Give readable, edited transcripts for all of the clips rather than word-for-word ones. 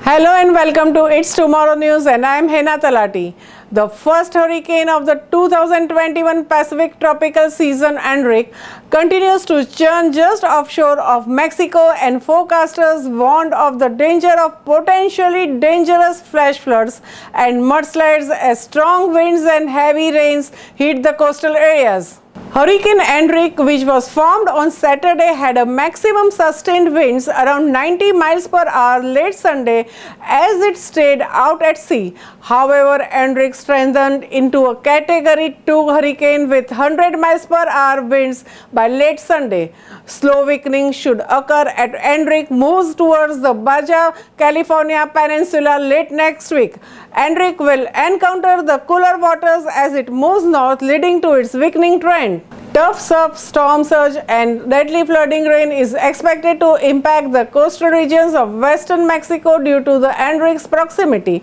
Hello and welcome to It's Tomorrow News, and I am Hena Talati. The first hurricane of the 2021 Pacific tropical season, Enrique, continues to churn just offshore of Mexico, and forecasters warned of the danger of potentially dangerous flash floods and mudslides as strong winds and heavy rains hit the coastal areas. Hurricane Enrique, which was formed on Saturday, had a maximum sustained winds around 90 miles per hour late Sunday as it stayed out at sea. However, Enrique strengthened into a Category 2 hurricane with 100 miles per hour winds by late Sunday. Slow weakening should occur as Enrique moves towards the Baja California Peninsula late next week. Enrique will encounter the cooler waters as it moves north, leading to its weakening trend. Tough surf, storm surge, and deadly flooding rain is expected to impact the coastal regions of western Mexico due to the Enrique's proximity.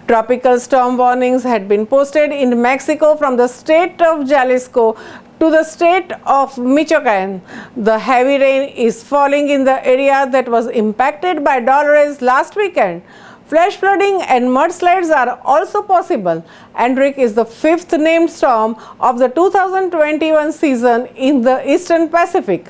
Tropical storm warnings had been posted in Mexico from the state of Jalisco to the state of Michoacan. The heavy rain is falling in the area that was impacted by Dolores last weekend. Flash flooding and mudslides are also possible. Enrique is the fifth named storm of the 2021 season in the Eastern Pacific.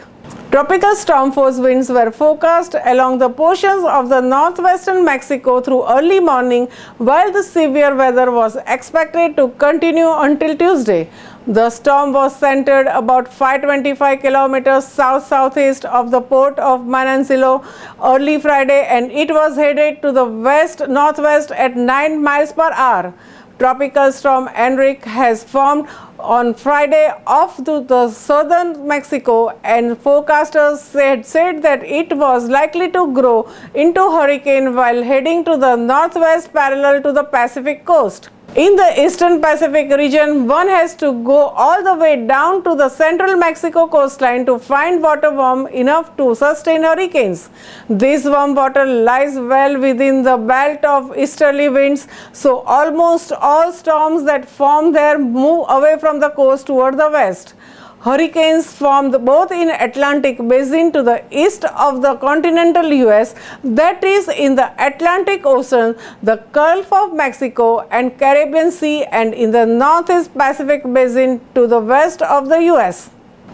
Tropical storm force winds were forecast along the portions of the northwestern Mexico through early morning, while the severe weather was expected to continue until Tuesday. The storm was centered about 525 kilometers south-southeast of the port of Manzanillo early Friday, and it was headed to the west-northwest at 9 miles per hour. Tropical storm Enrique has formed on Friday off to the southern Mexico, and forecasters said that it was likely to grow into hurricane while heading to the northwest parallel to the Pacific coast. In the Eastern Pacific region, one has to go all the way down to the central Mexico coastline to find water warm enough to sustain hurricanes. This warm water lies well within the belt of easterly winds, so almost all storms that form there move away from the coast toward the west. Hurricanes formed both in Atlantic Basin to the east of the continental US, that is in the Atlantic Ocean, the Gulf of Mexico and Caribbean Sea, and in the Northeast Pacific Basin to the west of the US.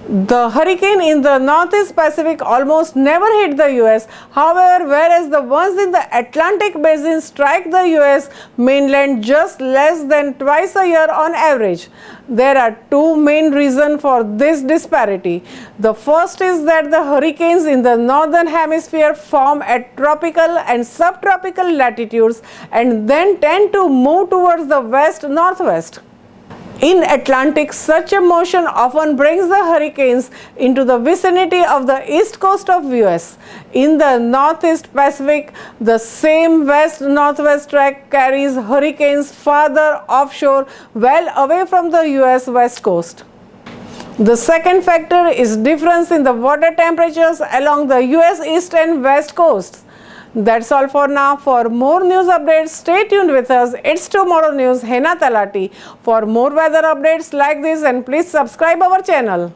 The hurricane in the Northeast Pacific almost never hit the US. However, whereas the ones in the Atlantic Basin strike the US mainland just less than twice a year on average. There are two main reasons for this disparity. The first is that the hurricanes in the northern hemisphere form at tropical and subtropical latitudes and then tend to move towards the west-northwest. In Atlantic, such a motion often brings the hurricanes into the vicinity of the east coast of US. In the Northeast Pacific, the same west-northwest track carries hurricanes farther offshore, well away from the US west coast. The second factor is difference in the water temperatures along the US east and west coasts. That's all for now. For more news updates, stay tuned with us. It's Tomorrow News, Hena Talati. For more weather updates like this, and please subscribe our channel.